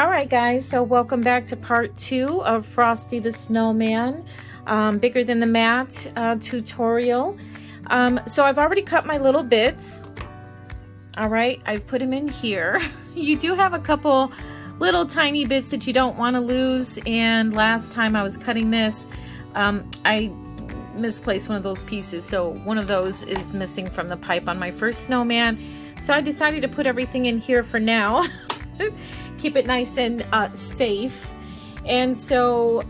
Alright guys, so welcome back to part 2 of Frosty the Snowman, bigger than the mat tutorial. So I've already cut my little bits. Alright, I've put them in here. You do have a couple little tiny bits that you don't want to lose, and last time I was cutting this, I misplaced one of those pieces, so one of those is missing from the pipe on my first snowman. So I decided to put everything in here for now. Keep it nice and safe. And so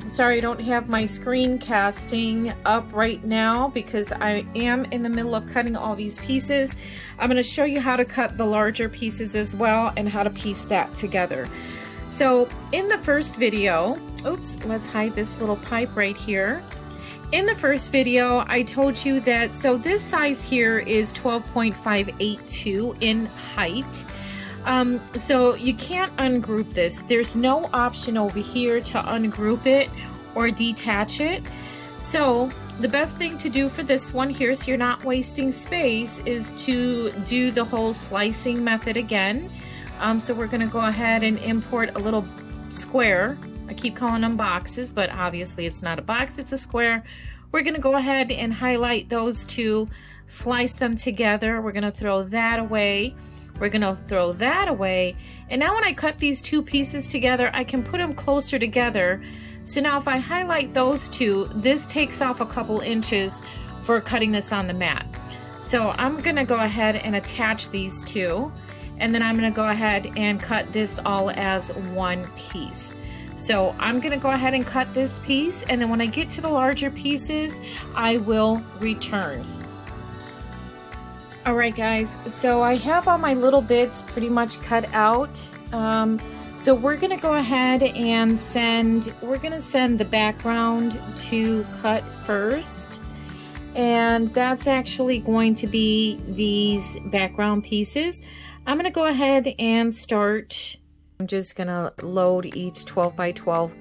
sorry I don't have my screen casting up right now because I am in the middle of cutting all these pieces. I'm going to show you how to cut the larger pieces as well and how to piece that together. So in the first video, oops, let's hide this little pipe right here. In the first video, I told you that, so this size here is 12.582 in height. So you can't ungroup this. There's no option over here to ungroup it or detach it. So the best thing to do for this one here, so you're not wasting space, is to do the whole slicing method again. So we're going to go ahead and import a little square. I keep calling them boxes, but obviously it's not a box, it's a square. We're going to go ahead and highlight those two, slice them together. We're going to throw that away. We're going to throw that away. And now when I cut these two pieces together, I can put them closer together. So now if I highlight those two, this takes off a couple inches for cutting this on the mat. So I'm going to go ahead and attach these two. And then I'm going to go ahead and cut this all as one piece. So I'm going to go ahead and cut this piece. And then when I get to the larger pieces, I will return. Alright guys, so I have all my little bits pretty much cut out. So we're going to go ahead and send the background to cut first. And that's actually going to be these background pieces. I'm going to go ahead and start. I'm just going to load each 12 by 12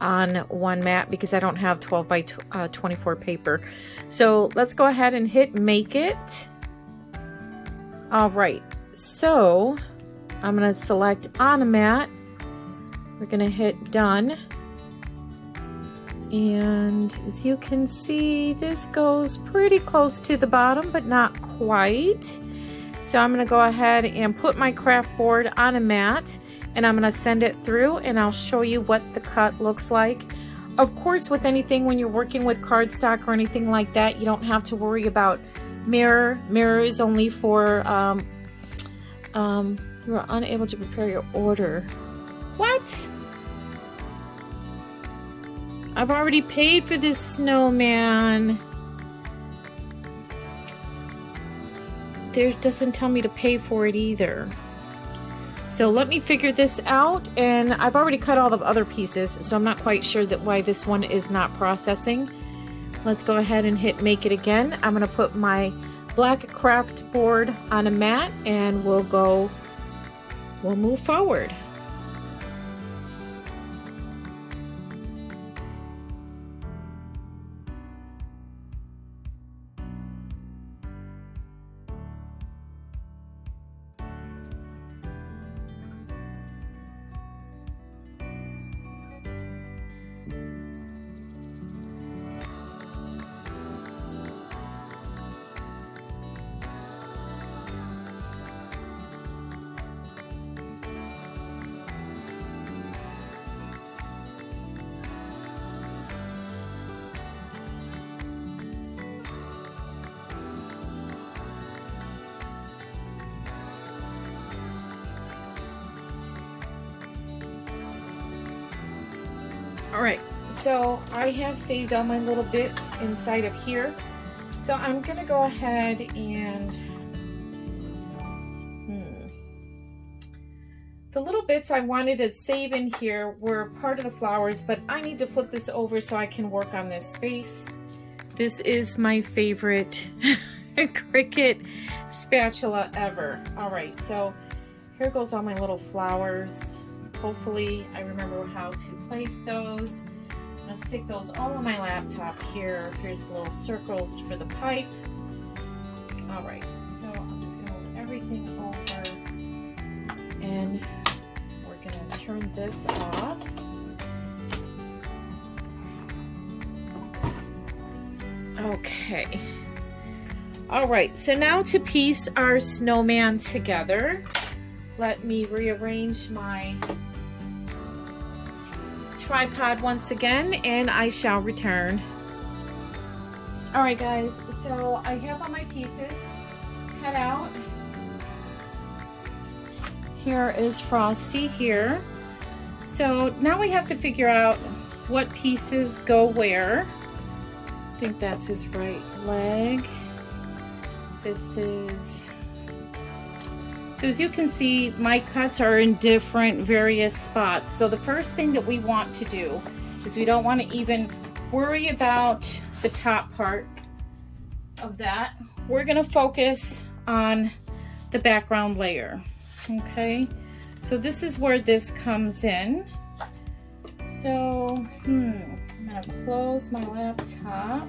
on one mat because I don't have 12 by 24 paper. So let's go ahead and hit make it. Alright, so I'm going to select on a mat. We're going to hit done. And as you can see, this goes pretty close to the bottom, but not quite. So I'm going to go ahead and put my craft board on a mat, and I'm going to send it through, and I'll show you what the cut looks like. Of course, with anything, when you're working with cardstock or anything like that, you don't have to worry about mirror. Mirror is only for you are unable to prepare your order. What? I've already paid for this snowman. There doesn't tell me to pay for it either. So let me figure this out, and I've already cut all the other pieces, so I'm not quite sure that why this one is not processing. Let's go ahead and hit make it again. I'm going to put my black craft board on a mat and we'll move forward. Alright, so I have saved all my little bits inside of here. So I'm going to go ahead and the little bits I wanted to save in here were part of the flowers, but I need to flip this over so I can work on this space. This is my favorite Cricut spatula ever. Alright, so here goes all my little flowers. Hopefully I remember how to place those. I'm going to stick those all on my laptop here. Here's the little circles for the pipe. Alright, so I'm just going to move everything over and we're going to turn this off. Okay. All right, so now to piece our snowman together, let me rearrange my tripod once again, and I shall return. All right, guys, so I have all my pieces cut out. Here is Frosty here. So now we have to figure out what pieces go where. I think that's his right leg. This is... So as you can see, my cuts are in different various spots. So the first thing that we want to do is we don't want to even worry about the top part of that. We're going to focus on the background layer. Okay, so this is where this comes in. So I'm going to close my laptop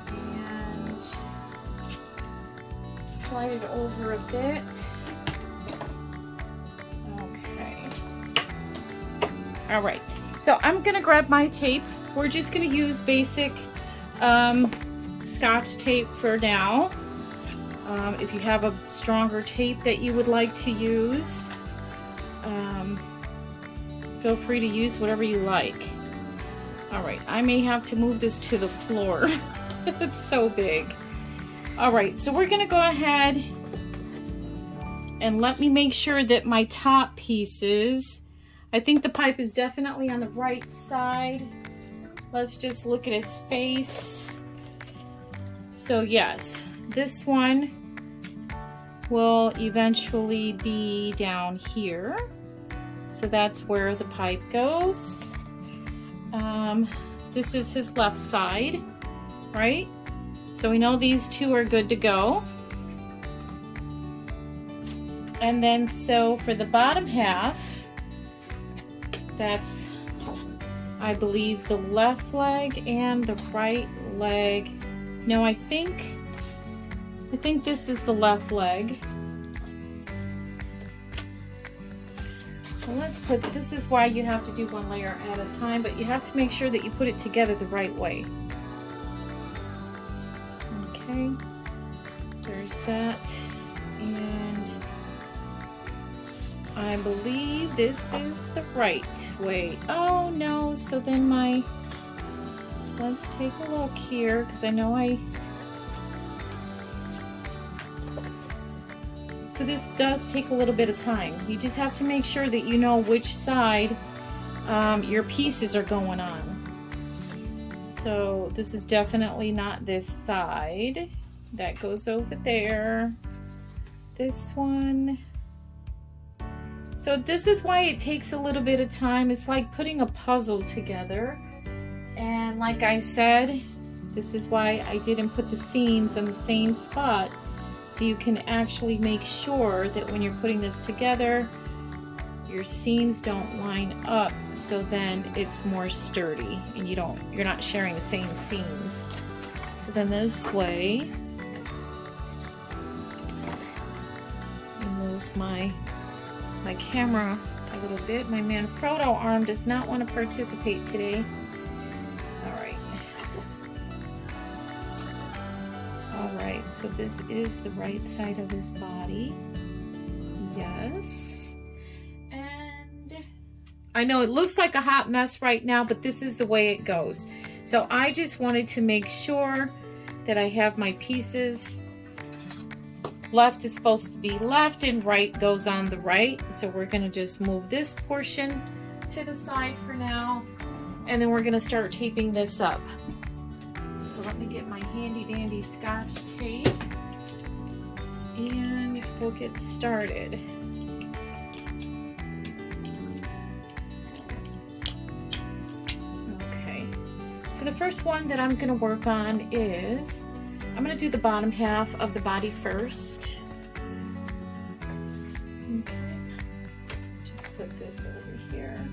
and slide it over a bit. Okay. All right, so I'm going to grab my tape. We're just going to use basic Scotch tape for now. If you have a stronger tape that you would like to use, feel free to use whatever you like. All right, I may have to move this to the floor. It's so big. All right, so we're gonna go ahead and let me make sure that my top pieces, I think the pipe is definitely on the right side. Let's just look at his face. So yes, this one will eventually be down here. So that's where the pipe goes. This is his left side, right? So we know these two are good to go. And then so for the bottom half, that's, I believe, the left leg and the right leg. No, I think this is the left leg. Well, let's put, this is why you have to do one layer at a time, but you have to make sure that you put it together the right way. Okay, there's that. And I believe this is the right way. Oh no, so then let's take a look here, because I know so this does take a little bit of time. You just have to make sure that you know which side your pieces are going on. So this is definitely not this side. That goes over there. This one. So this is why it takes a little bit of time. It's like putting a puzzle together. And like I said, this is why I didn't put the seams on the same spot. So you can actually make sure that when you're putting this together, your seams don't line up, so then it's more sturdy and you're not sharing the same seams. So then this way, move my camera a little bit. My Manfrotto arm does not want to participate today. Alright, so this is the right side of his body. Yes. And I know it looks like a hot mess right now, but this is the way it goes. So I just wanted to make sure that I have my pieces. Left is supposed to be left and right goes on the right. So we're going to just move this portion to the side for now. And then we're going to start taping this up. So let me get my handy dandy Scotch tape and we'll get started. Okay, so the first one that I'm going to work on is, I'm going to do the bottom half of the body first. Okay, just put this over here.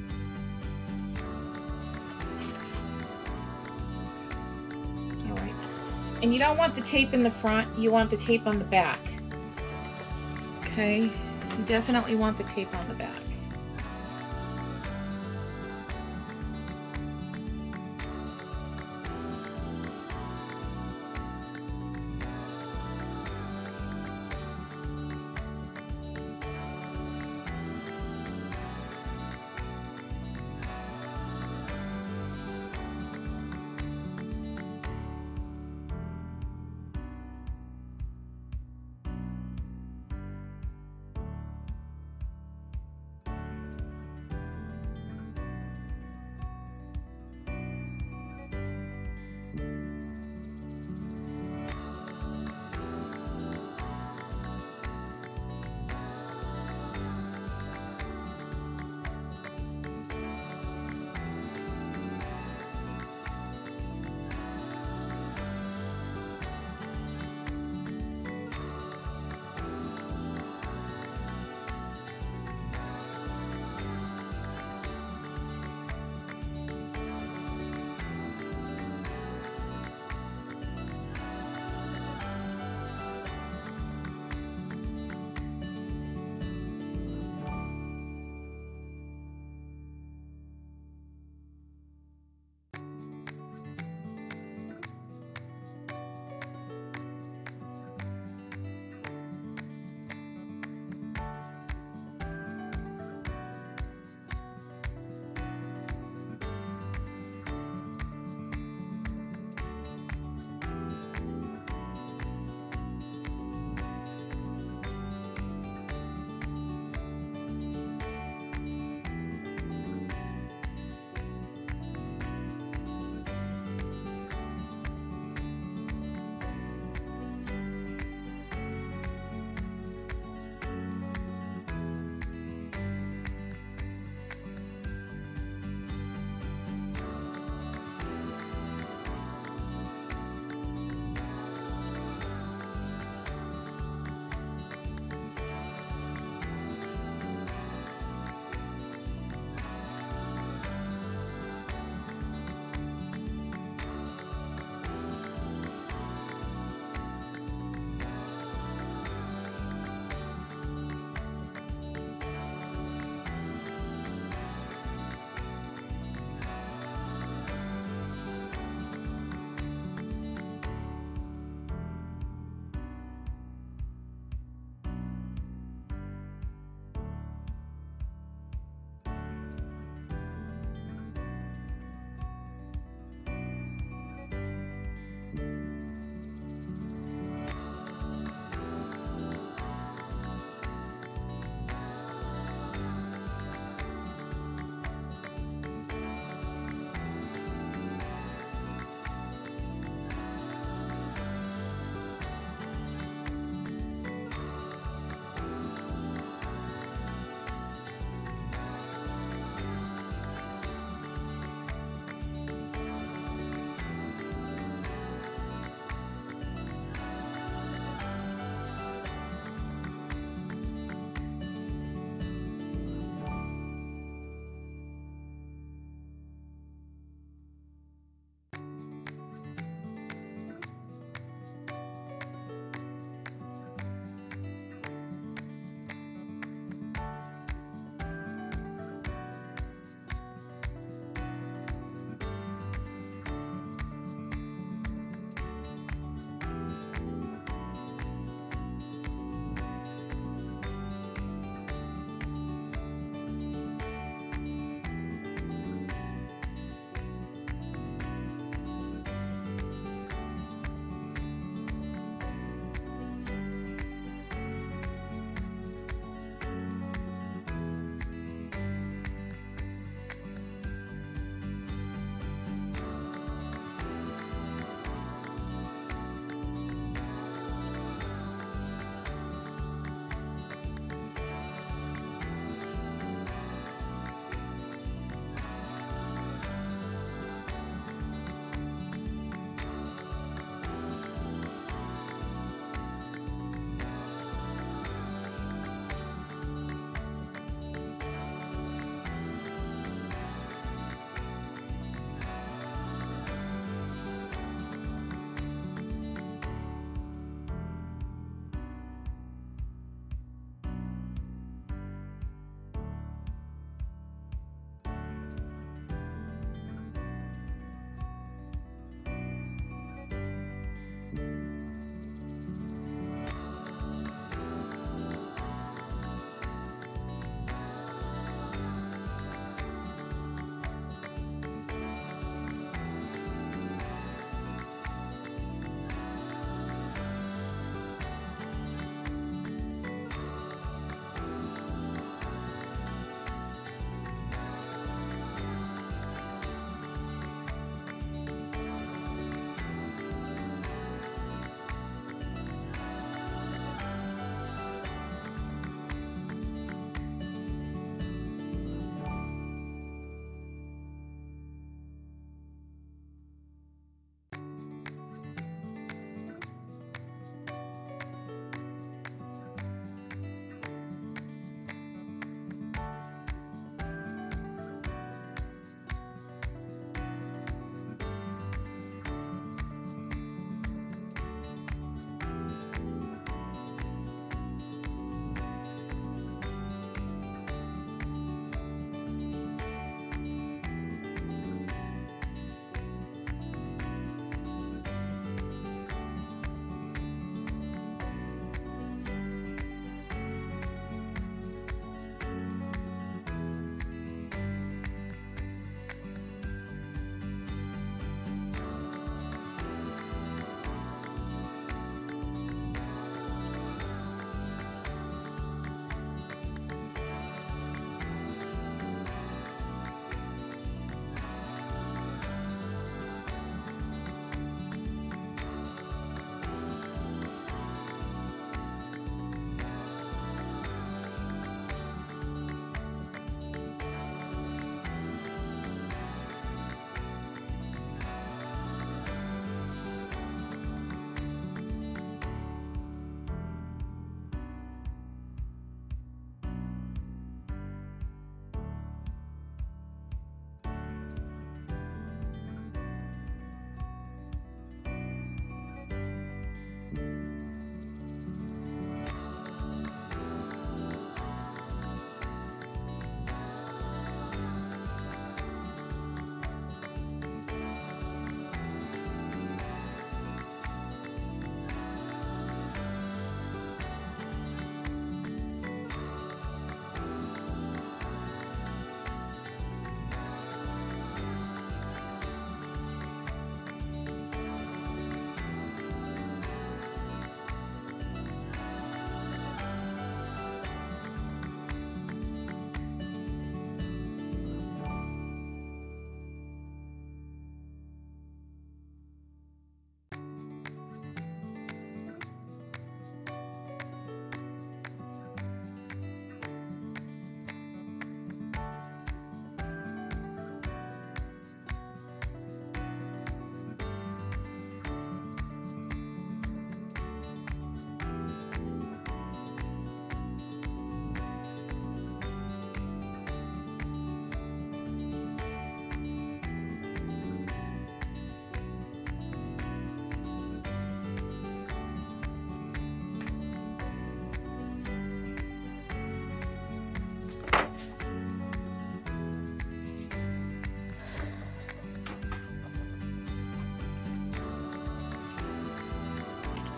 And you don't want the tape in the front, you want the tape on the back. Okay, you definitely want the tape on the back.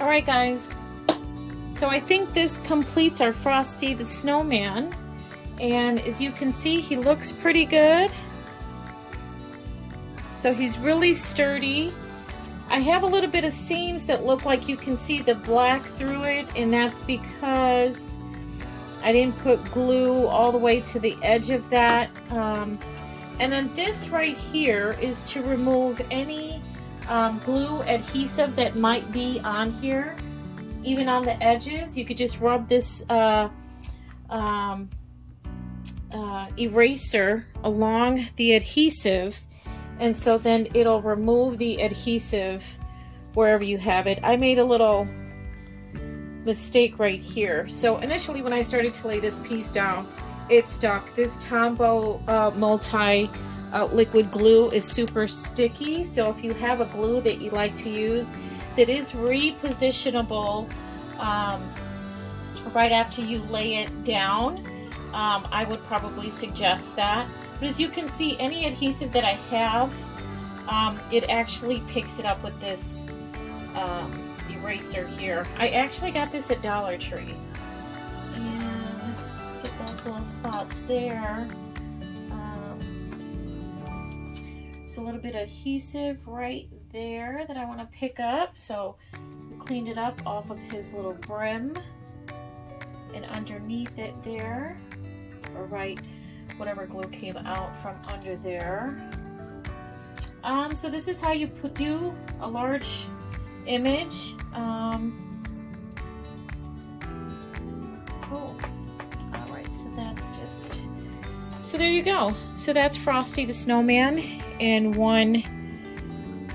All right, guys. So I think this completes our Frosty the Snowman. And as you can see, he looks pretty good. So he's really sturdy. I have a little bit of seams that look like you can see the black through it, and that's because I didn't put glue all the way to the edge of that. And then this right here is to remove any glue adhesive that might be on here. Even on the edges, you could just rub this eraser along the adhesive, and so then it'll remove the adhesive wherever you have it. I made a little mistake right here. So initially when I started to lay this piece down, it stuck. This Tombow multi liquid glue is super sticky, so if you have a glue that you like to use that is repositionable right after you lay it down, I would probably suggest that. But as you can see, any adhesive that I have, it actually picks it up with this eraser here. I actually got this at Dollar Tree. And let's get those little spots there. There's a little bit of adhesive right there that I want to pick up. So we cleaned it up off of his little brim. And underneath it there, or right, whatever glue came out from under there. So this is how you do a large image. Alright, so that's just, so there you go. So that's Frosty the Snowman in one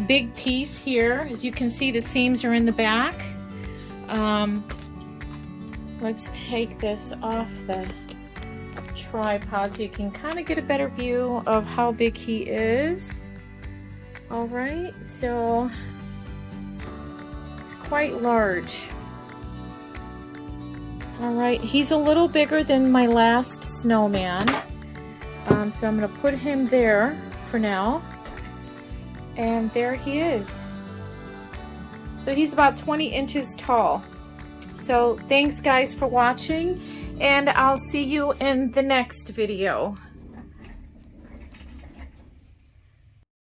big piece here. As you can see, the seams are in the back. Let's take this off the tripod so you can kind of get a better view of how big he is. All right, so it's quite large. All right, he's a little bigger than my last snowman. So I'm gonna put him there for now. And there he is. So he's about 20 inches tall. So thanks guys for watching, and I'll see you in the next video.